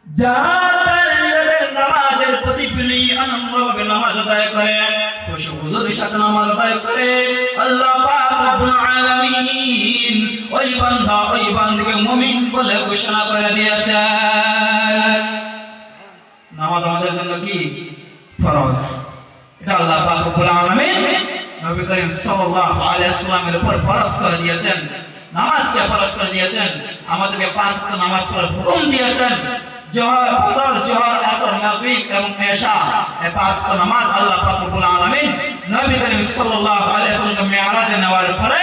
যারা নিজেদের নামাজের প্রতিফলি আনন্দভাবে নামাজ আদায় করে, খুশুর সাথে নামাজ আদায় করে, আল্লাহ পাক রব্বুল আলামিন ওই বান্দা ওই বান্দিকে মুমিন বলে ঘোষণা করে দিয়েছেন। নামাজ আমাদের জন্য কি ফরজ, এটা আল্লাহ পাক রব্বুল আলামিন নবী করিম সাল্লাল্লাহু আলাইহি ওয়াসাল্লামের উপর ফরজ করে দিয়েছেন। নামাজকে ফরজ করে দিয়েছেন, আমাদেরকে পাঁচ ওয়াক্ত নামাজ পড়ার হুকুম দিয়েছেন। জোহর, ফজর, জোহর, আসর, মাগরিব এবং ইশা, এই পাঁচ ওয়াক্ত নামাজ আল্লাহ পাক রব্বুল আলামিন নবী করিম সাল্লাল্লাহু আলাইহি ওয়াসাল্লামকে মিরাজে নেওয়ার পরে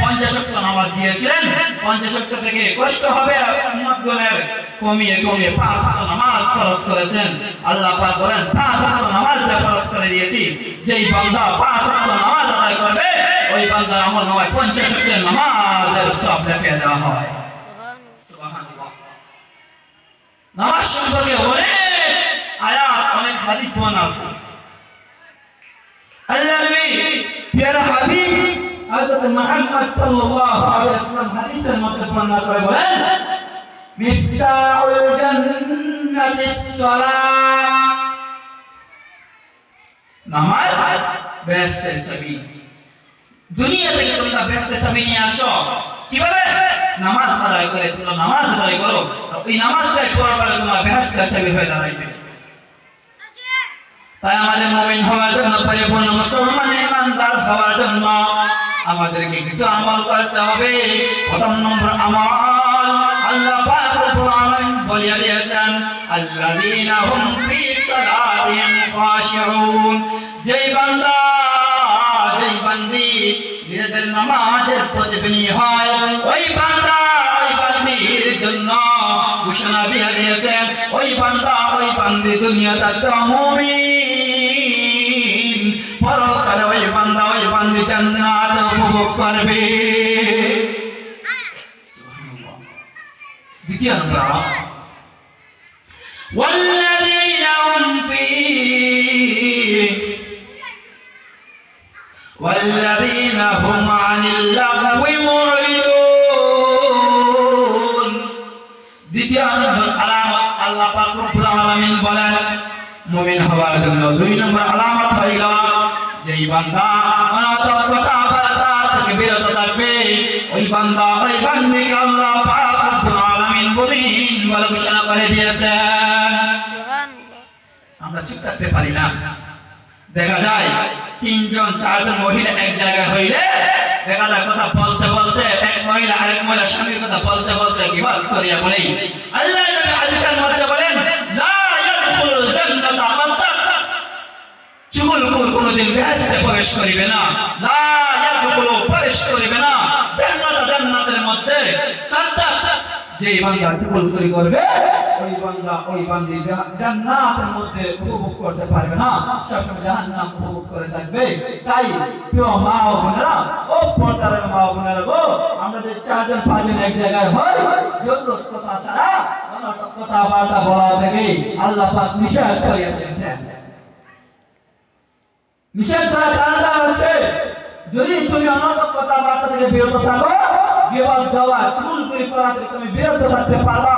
50 ওয়াক্ত নামাজ দিয়েছিলেন। 50 ওয়াক্ত থেকে কষ্ট হবে উম্মতগণের, কমিয়ে কমিয়ে 5 ওয়াক্ত নামাজ ফরজ করেছেন। আল্লাহ পাক বলেন 5 ওয়াক্ত নামাজ ফরজ করে দিয়েছি, যেই বান্দা 5 ওয়াক্ত নামাজ আদায় করবে ওই বান্দার আমলনামায় 50 ওয়াক্তের নামাজের সওয়াব লিখে দেওয়া হয়। সুবহানাল্লাহ। নামাজ সম্পর্কে অনেক আয়াত, অনেক হাদিস বর্ণনা আছে। আল্লাহর নবী প্রিয় হাবিব হযরত মুহাম্মদ সাল্লাল্লাহু আলাইহি ওয়াসাল্লাম হাদিসের মধ্যে বর্ণনা করে বলেন, মিফতাহুল জান্নাতিস সালাহ, নামাজ বেহেশতের চাবি। দুনিয়া থেকে তোমরা বেহেশতের চাবি নিয়ে আসো। কিভাবে? নামাজ আদায় করে, তোমরা নামাজ আদায় করো, ওই নামাজটা পড়ার পরে তোমরা বেহেশতের চাবি হয়ে দাঁড়াইবে। তাই আমাদের মুমিন হওয়ার জন্য, পরিপূর্ণ মুসলমান ইমানদার হওয়ার জন্য আমাদেরকে কিছু আমল করতে হবে। প্রথম নম্বর আমল আল্লাহ পাক রব্বুল আলামিন বলে দিয়েছেন, আল্লাযীনা হুম ফি সালাতিহিম খাশিউন, যেই বান্দা যেই বান্দি নিজেদের নামাজের প্রতিবিনী হয়, ওই বান্দা ওই বান্দির জন্য ঘোষণা দিয়ে দিয়েছেন, ওই বান্দা ওই বান্দি দুনিয়াতে মুমিন, পরকালে ওই বান্দা ওই বান্দি জান্নাত উপভোগ করবে। সুবহানাল্লাহ। দ্বিতীয় নম্বর والذين هم عن اللغو معرضون। দ্বিতীয় নম্বর আলামত আল্লাহ পাক রব্বুল আলামিন বলেন মুমিন হওয়ার জন্য 2 নম্বর আলামত হইল, যেই বান্দা অনর্থক কথাবার্তা থেকে বিরত থাকবে, ওই বান্দা ওই বান্দিকে আল্লাহ পাক রব্বুল আলামিন মুমিন বলে ঘোষণা করে দিয়েছেন। আমরা চুপ থাকতে পারি না। দেখা যায় 3 জন 4 জন মহিলা এক জায়গায় হইলে দেখা যায় কথা বলতে বলতে এক মহিলা আরেক মহিলার সঙ্গে কথা বলতে বলতে গীবত করিয়া বলে, আল্লাহর নবী হাদিসের মধ্যে বলেন, লা ইয়াদখুলুল জান্নাতা মান তাকা, চুগলখোর কোনদিন বেহেশতে প্রবেশ করিবে না। লা ইয়াদখুলু, প্রবেশ করিবে না জান্নাত, জান্নাতের মধ্যে কাঁদা, যেই বান্দা চুগলখোরি করবে ওই বান্দা ওই বান্দি জান্নাতের মধ্যে উপভোগ করতে পারবে না, সবসময় জাহান্নাম উপভোগ করে থাকবে। তাই প্রিয় মা ও বোনেরা, ও পর্দার মা ও বোনেরা গো, আমরা যে 4 জন 5 জন এক জায়গায় হই, জরুরত কথা ছাড়া অনর্থক কথাবার্তা বলা থেকে আল্লাহ পাক নিষেধ করে দিয়েছেন। নিষেধ করার কারণটা হচ্ছে, যদি তুমি অনর্থক কথাবার্তা থেকে বিরত থাকো, গীবত দেওয়া চুগলখোরি করা থেকে তুমি বিরত থাকতে পারবা।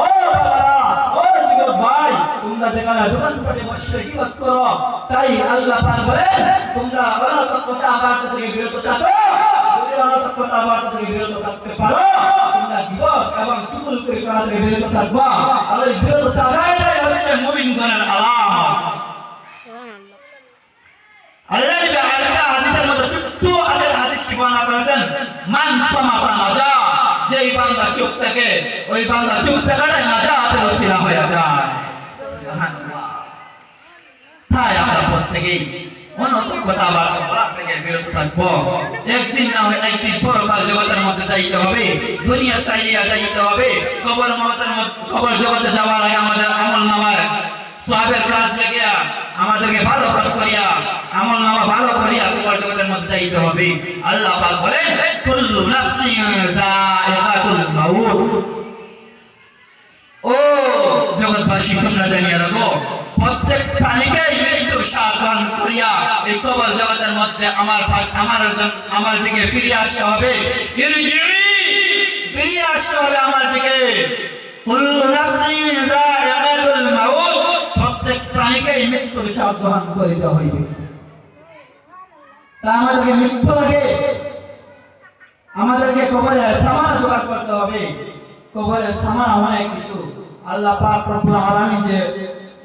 ও বাবারা, ও যুবক ভাই, তোমরা যেখানে দোকানপাটে বসে গীবত করো, তাই আল্লাহ পাক বলেন তোমরা অনর্থক কথাবার্তা থেকে বিরত থাকো। যদি অনর্থক কথাবার্তা থেকে বিরত থাকতে পারো, তোমরা গীবত এবং চুগলখোরি করা থেকে বিরত থাকবা। আর ওই বিরত থাকাটাই হচ্ছে মুমিনগণের আলামত। আল্লাহ আরেকটা হাদিসের মধ্যে ছোট্ট আগের হাদিসটি বর্ণনা করেছেন, মান সামাতা নাজা, যেই বান্দা চুপ থাকে ওই বান্দা চুপ থাকাটাই নাজাতের ওসিলা হয়ে যায়। সুবহানাল্লাহ। তাই আমরা প্রত্যেকেই অনর্থক কথাবার্তা বলা থেকে বিরত থাকবো। একদিন না হয় একদিন পরকাল জগতের মধ্যে যাইতে হবে, দুনিয়া ছাড়িয়া যাইতে হবে। কবর জগতে যাওয়ার আগে আমাদের আমলনামায় সওয়াবের কাজ লেগিয়া আমাদেরকে ভালো কাজ করিয়া আমলনামা ভালো করিয়া কবর জগতের মধ্যে যাইতে হবে। আল্লাহ পাক বলেন, কুল্লু নাফসিন যায়িকাতুল মাউত। ও জগৎবাসী, তোমরা জানিয়ে রাখো, প্রত্যেক প্রাণীকেই মৃত্যুর স্বাদ পান করিয়া এই কবর জগতের মধ্যে আমার দিকে ফিরে আসতে হবে। ফিরে আসতে হবে আমার দিকে। কুল্লু নাফসিন এই মৃত্যু বিষয় গ্রহণ করিতে হইবে। তা আমাদেরকে মৃত্যু আগে আমাদেরকে কবরের সামান জোগাড় করতে হবে। কবরের সামান অনেক কিছু। আল্লাহ পাক রব্বুল আলামিন যে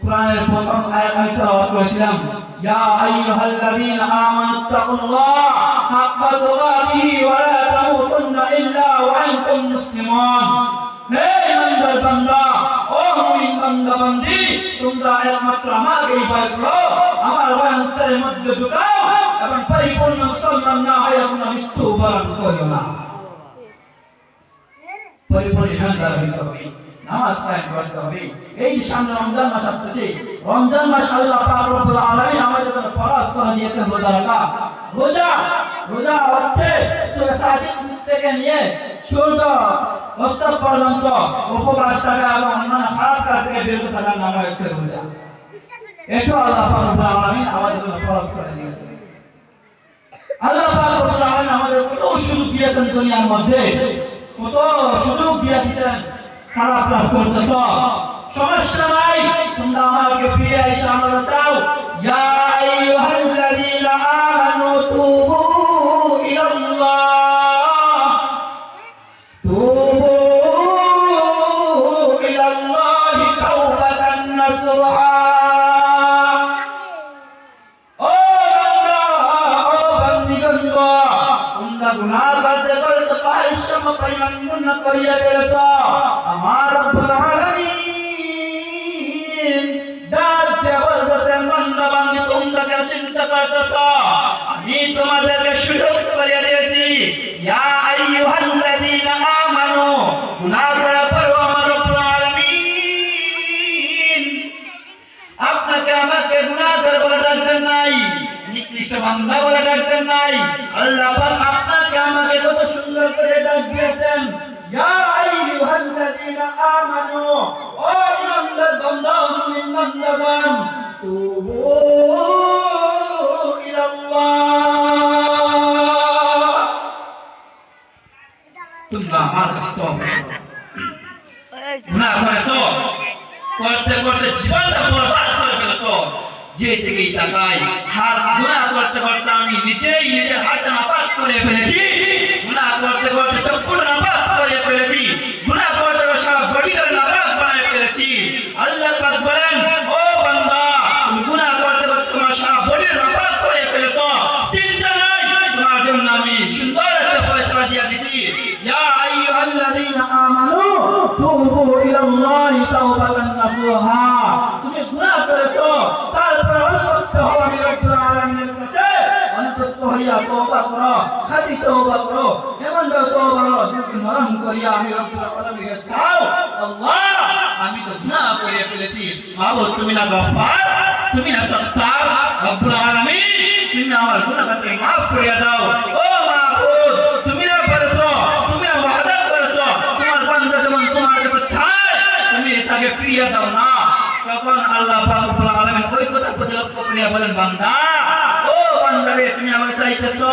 কোরআনের প্রথম আয়াত আমি তেলাওয়াত করেছিলাম, ইয়া আইয়ুহাল্লাযীনা আমানুত্তাকুল্লাহ হাক্কা তুকাতিহি ওয়া লা তামুতুন্না ইল্লা ওয়া আনতুম মুসলিমুন। হে ইমানদার বান্দা, ও মুমিন বান্দা বান্দি, তোমরা একমাত্র আমাকেই ভয় করো, আমার ভয় অন্তরের মধ্যে ঢুকাও এবং পরিপূর্ণ মুসলমান না হয়ে তোমরা মৃত্যু বরণ করো না। পরিপূর্ণ ইমানদার হইতে হবে, নামাজ কায়েম করতে হবে। এই যে সামনে রমজান মাস আসছে, রমজান মাস আল্লাহ পাক রব্বুল আলামিন আমাদের জন্য ফরজ করে দিয়েছেন রোজা রাখা। রোজা হচ্ছে সূরা সাজিদ থেকে নিয়ে সূর্য অস্ত পর্যন্ত উপবাস থাকা এবং অন্যান্য খারাপ কাজ থেকে বিরত থাকার নাম হচ্ছে রোজা। এটা আল্লাহ পাক রব্বুল আলামিন আমাদের জন্য ফরজ করে দিয়েছেন। আল্লাহ পাক রব্বুল আলামিন আমাদের কত সুযোগ দিয়েছেন দুনিয়ার মধ্যে, কত সুযোগ দিয়ে দিয়েছেন। খারাপ কাজ করতেছ, সমস্যা নাই, তোমরা আমাকে ফিরে এসে আমরা চাও। ইয়া আইয়ুহাল্লাযীনা আমানু তুবু ইলাল্লাহ, তুবু ইলাল্লাহি তাওবাতান নাসুহা। ও বান্দা, ও বান্দিগণ, তোমরা গুনাহ করতে করতে পারিশ্রম পরিমাণ গুনাহ করিয়া ফেলেছ। আমার রব্বুল আলামিন ডাক দিয়ে বলতেছেন, বান্দা বান্দি তোমরা কেন চিন্তা করতেছ? আমি তোমাদেরকে সুযোগ করে দিয়েছি। ইয়া আইয়ুহাল্লাযীনা আমানু, গুনাহ করার পরেও আমার রব্বুল আলামিন আপনাকে আমাকে গুনাহগার বলে ডাকতেন নাই, নিকৃষ্ট বান্দা বলে ডাকতেন নাই। আল্লাহ পাক আপনাকে আমাকে কত সুন্দর করে ডাক দিয়েছেন, ইয়া আইয়ুহাল্লাযীনা আমানু, ও ইমানদার বান্দা মুমিন বান্দাগণ, তুবু ইলাল্লাহ, তোমরা আমার কাছে তওবা করো। গুনাহ করেছো, করতে করতে জীবনটা বরবাদ করে ফেলেছো। যে থেকেই তাকাই হাত গুনাহ করতে করতে আমি নিজেই নিজের হাতটা নাপাক করে ফেলেছি। গুনাহ করতে করতে চক্ষু নাপাক করে ফেলেছি। গুনাহ করতে করতে সারা বডিটা নাপাক বানিয়ে ফেলেছি। আল্লাহ পাক বলেন, ও বান্দা, তুমি গুনাহ করতে করতে তোমার সারা বডি নাপাক করে ফেলেছো, চিন্তা নাই, তোমার জন্য আমি সুন্দর একটা ফয়সালা দিয়ে দিছি। ইয়া আইয়ুহাল্লাযীনা আমানু তুবু ইলাল্লাহি তাওবাতান নাসুহা। তুমি গুনাহ করেছো, তারপর অনুতপ্ত হও আমি রব্বুল আলামিনের কাছে, অনুতপ্ত হইয়া তওবা করো, খাঁটি তওবা করো, এমন তওবা করো যাতে নরম করিয়া আমি রব্বুল আলামিনের চাও, আল্লাহ আমি তো গুনাহ করে ফেলেছি, মাবুদ তুমি না গফফার, তুমি না সত্তার, রব্বুল আলামিন তুমি আমার গুনাহকে maaf করিয়া দাও। ও মাবুদ, তুমি না করেছো, তুমি না ওয়াদা করেছো, তোমার বান্দা যেমন তোমার কাছে চায় তুমি তাকে ফিরিয়ে দাও না। তখন আল্লাহ পাক রব্বুল আলামিন ওই কথা লক্ষ্য করিয়া বলেন, বান্দা, ও বান্দারে তুমি আমার চাইতেছো,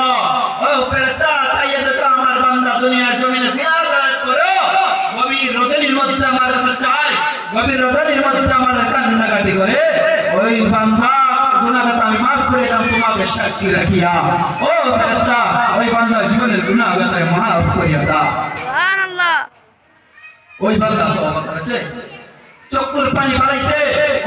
ও ফেরেশতা চাইতেছো আমার বান্দা দুনিয়ার জমিনে গুনাহ করে গভীর রজনীর মধ্যে আমার কাছে চায়, গভীর রজনীর মধ্যে আমার কান্নাকাটি করে, ওই বান্দা গুনাহটা আমি maaf করে দিলাম তোমাকে সাক্ষী রাখিয়া। ও ফেরেশতা ওই বান্দা জীবনের গুনাহটাকে maaf করিয়া দাও। সুবহানাল্লাহ। ওই বান্দা তওবা করেছে, চক্ষুর পানি বাড়াইছে,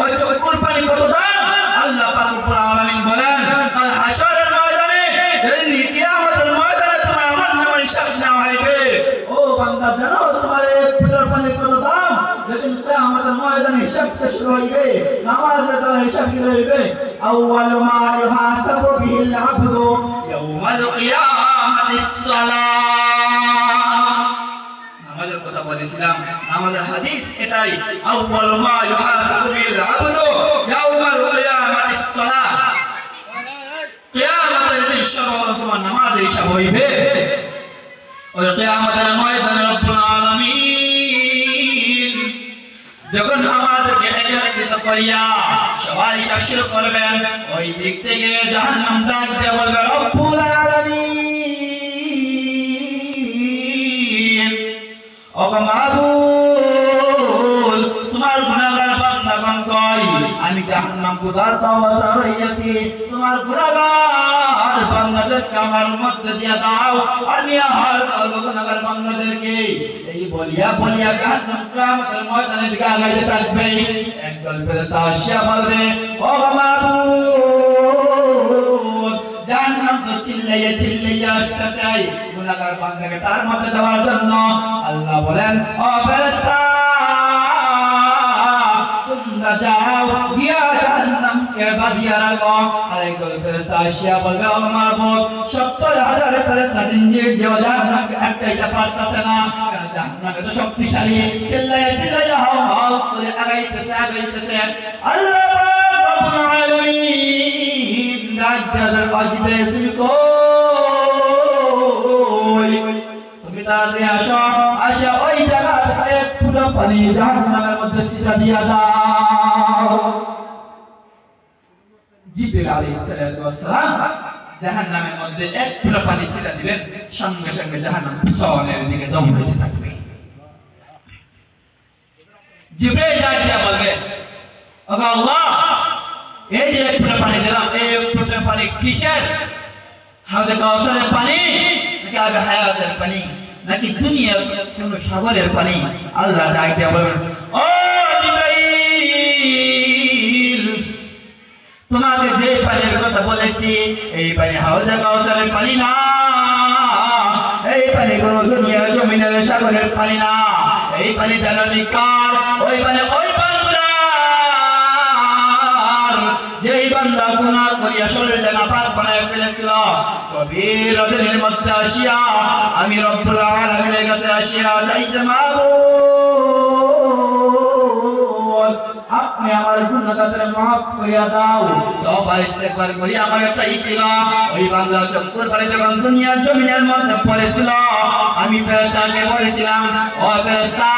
ওই চক্ষুর পানি কত দাম? আল্লাহ পাক রব্বুল আলামিন বলেন, কাল হাশরের ময়দানে, এই কিয়ামতের ময়দানে তোমার আমার নামের হিসাব নেওয়া হইবে। ও বান্দা, জানো তোমার এক ফোঁটা পানির কত দাম? যেদিন কিয়ামতের ময়দানে হিসাব শুরু হইবে, নামাজের দ্বারা হিসাব শুরু হইবে। আউয়ালু মা ইউহাসাবু বিহিল আবদু ইয়াউমাল কিয়ামাতিস সালাহ। আমাদের কথা বলেছিলাম, আমাদের হাদিস এটাই, আউয়াল মা ইউহাসাবু বিল আবদু ইয়াউমাল কিয়ামাতিস সালাহ। কিয়ামতের দিন সবার তোমার নামাজের হিসাব হইবে। ওই কিয়ামতের ময়দানে রব্বুল আলামিন যখন আমাদেরকে একত্রিত করিয়া সবাই হিসাব শুরু করবেন, ওই দিক থেকে জাহান্নাম ডাক দিয়ে বলবে, রব্বুল আলামিন, ও মাবুদ, তোমার গুনাহগার বান্দাগণ কই? আমি জাহান্নাম গুদার তাওবা রইয়াছি তোমার গুনাহগার বান্দাদেরকে আমার মধ্যে দিয়া দাও আমি আমার গুনাহগার বান্দাদেরকে এই বলিয়া বলিয়া জাহান্নাম কিয়ামতের ময়দানে দিকে আগাইতে থাকবে একদল ফেরেশতা আসিয়া বলবে ও মাবুদ জাহান্নাম তো চিল্লাইয়া আসছে গুনাহগার বান্দাকে তার মধ্যে দেওয়ার জন্য আল্লাহ বলেন ও ফেরেশতা তোমরা যাও গিয়া জাহান্নামকে বাঁধিয়া রাখো আরেকদল ফেরেশতা আসিয়া বলবে ও মাবুদ ৭০,০০০ ফেরেশতা জিঞ্জির দিয়ে জাহান্নামকে আটকাইতে পারতেছে না কারণ জাহান্নাম এত শক্তিশালী চিল্লাইয়া হাও হাও করে আগাইতেছে আল্লাহ রাব্বুল আলামিন রাজ্জাল আজিবে তুমি কই তুমি তাড়াতাড়ি আসো ওই জায়গায় এক ফুটা পানি জাহান্নামের মধ্যে ছিটা দিয়া দাও জিবরিল আলাইহিস সালাম জাহান্নামের মধ্যে এক ফুটা পানি ছিটা দিবেন সঙ্গে সঙ্গে জাহান্নাম পিছনের দিকে দৌড়াতে থাকবে জিবরিল ডাকিয়া বলবে ওগো আল্লাহ এই যে এক ফুটা পানি দিলাম এই এক ফুটা পানি কিসের হাউজে কাউসারের পানি নাকি আবে হায়াতের পানি নাকি দুনিয়ার কোন সাগরের পানি আল্লাহ ডাক দিয়া বলেন ও জিবরাইল তোমাকে যে পানির কথা বলেছি এই পানি হাউজে কাউসারের পানি না এই পানি কোন দুনিয়ার জমিনের সাগরের পানি না এই পানি জানি কার ওই পানি ওই যেই বান্দা গুনাহ করিয়া শরীরে নাপাক বানায় ফেলেছিল কবির রজনীর মধ্যে আসিয়া আমি রব্বুল আলামিনের কাছে আসিয়া চাইতে মাবুদ আপনি আমার গুনাহগার মাফ করিয়া দাও তওবা ইস্তেগফার করি আমাকে চাইছিল ওই বান্দা চক্কর পারে যখন দুনিয়ার জমিনের মধ্যে পড়েছিল আমি ফেরেশতাকে বলেছিলাম ও ফেরেশতা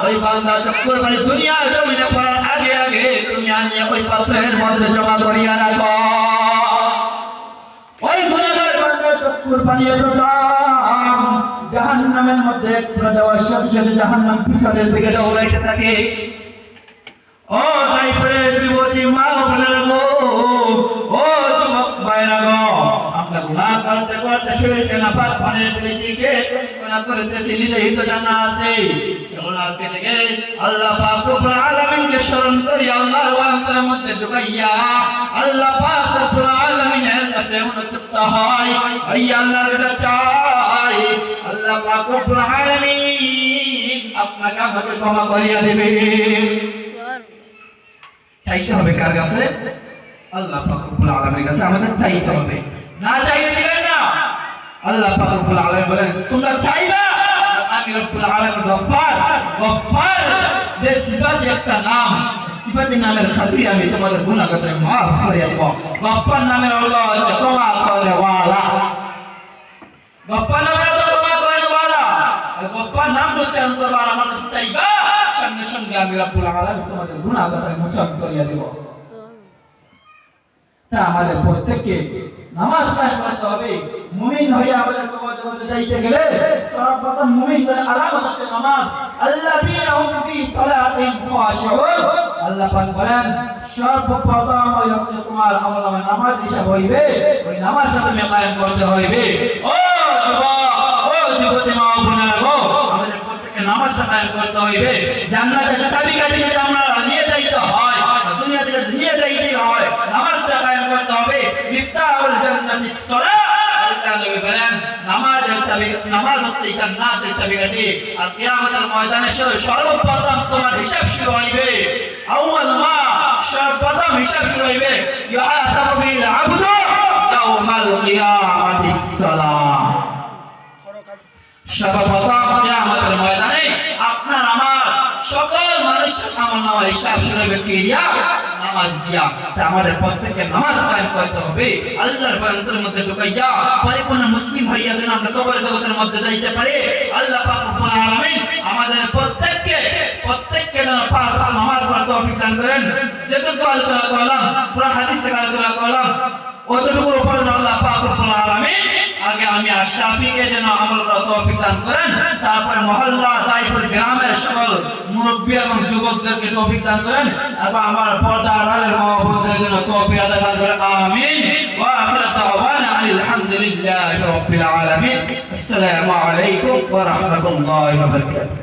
ওই বান্দা চক্কর পারে দুনিয়ার জমিনে পড়ার আগে আগে তুমি আনিয়ে ওই পাত্রের মধ্যে জমা করিয়া রাখো ওই গুনাহগার বান্দা চক্কর পানি দাও জাহান্নামের মধ্যে পুরো দেওয়ার সাথে সাথে জাহান্নাম পিছনের দিকে দৌড়াইতে থাকে ও তাইপরে যুবতী মা বোনেরা গো ও যুবক ভাইরা গো আমরা গুনাহ করতে করতে শরীরে নাপাক বানিয়ে ফেলেছি কে গুনাহ করতেছি নিজেই তো জানা আছে চলুন আজকে থেকে আল্লাহ পাক রব্বুল আলামিনকে স্মরণ করি আল্লাহর অন্তরের মধ্যে ঢুকাইয়া আল্লাহ পাক রব্বুল আলামিনের কাছে অনুতপ্ত হয় এই আল্লাহর কাছে চাই আল্লাহ পাক রব্বুল আলামিন আপনাকে আমাকে ক্ষমা করিয়া দিবে চাইতে হবে কার কাছে আল্লাহ পাক রব্বুল আলামিনের কাছে আমাদের চাইতে হবে না চাইলে দিবেন না আল্লাহ পাক রব্বুল আলামিন বলেন তোমরা চাইবা আমি রব্বুল আলামিন গফফার যে সিফাতের একটা নাম সিফাতের নামের খাতিরে আমি তোমাদের গুনাহকে মাফ করে দেব গফফার নামের হলো ক্ষমা করে ওয়ালা গফফার নামের হলো ক্ষমা করে ওয়ালা গফফার নাম উচ্চারণ করবার আমাদের চাইবা সঙ্গে সঙ্গে আমি রব্বুল আলামিন তোমাদের গুনাহকে মোচন করে দেব তা আমাদের প্রত্যেককে নামাজ কায়েম করতে হবে মুমিন হয়ে আমাদের জগতে যাইতে গেলে সর্বপ্রথম মুমিনদের আলামত হচ্ছে নামাজ আল্লাযীনা হুম ফি সালাতিহিম খাশিউন আল্লাহ পাক বলেন সর্বপ্রথম হচ্ছে তোমার আমলনামা নামাজ হিসাব হইবে ওই নামাজটা তুমি কায়েম করতে হইবে ও যুবক ও যুবতী মা বোনেরা গো আমাদের প্রত্যেককে নামাজটা কায়েম করতে হইবে জান্নাতের চাবিকাঠি যদি আমরা নিয়ে যাইতে হয় দুনিয়া থেকে নিয়ে যাইতে হয় নামাজটা কায়েম করতে হবে মিফতাহুল জান্নাতিস সালাত আল্লাহ নবী বলেন নামাজের চাবি নামাজ হচ্ছে জান্নাতের চাবিকাঠি আর কিয়ামতের ময়দানে সর্বপ্রথম তোমার হিসাব শুরু হইবে আউয়াল মা সর্বপ্রথম হিসাব শুরু হইবে ইউহাসাবু বিল আবদু ইয়াউমাল কিয়ামাতিস সালাত সর্বপ্রথম কিয়ামতের ময়দানে আপনার আমার সকল মানুষের আমলনামা হিসাব শুরু হবে কি দিয়া নামাজ দিয়া তা আমাদের প্রত্যেককে নামাজ কায়েম করতে হবে আল্লাহর বান্দার মধ্যে ঢুকাইয়া পরিপূর্ণ মুসলিম হইয়া যেন আমরা কবর জগতের মধ্যে যাইতে পারি আল্লাহ পাক রব্বুল আলামিন আমাদের প্রত্যেককে যেন পাঁচ ওয়াক্ত নামাজ পড়তে তৌফিক দান করেন যেটুকু আলোচনা করলাম পুরো হাদিস থেকে আলোচনা করলাম অতটুকুর উপর আল্লাহ পাক রব্বুল আলামিন আগে আমি শাফিকে যেন আমল করার তৌফিক দান করেন। তারপরে মহল্লা তাইপুর গ্রামের সকল মুরব্বী এবং যুবকদেরকে তৌফিক দান করেন এবং আমার পর্দা আড়ালের মা বোনদের জন্য তৌফিক আদা দান করেন। আমিন। ওয়া আখিরু দাওয়ানা আলহামদুলিল্লাহি রাব্বিল আলামিন। আসসালামু আলাইকুম ওয়া রাহমাতুল্লাহি ওয়া বারাকাতুহু।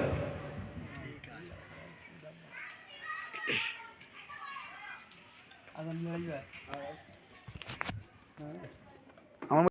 আমার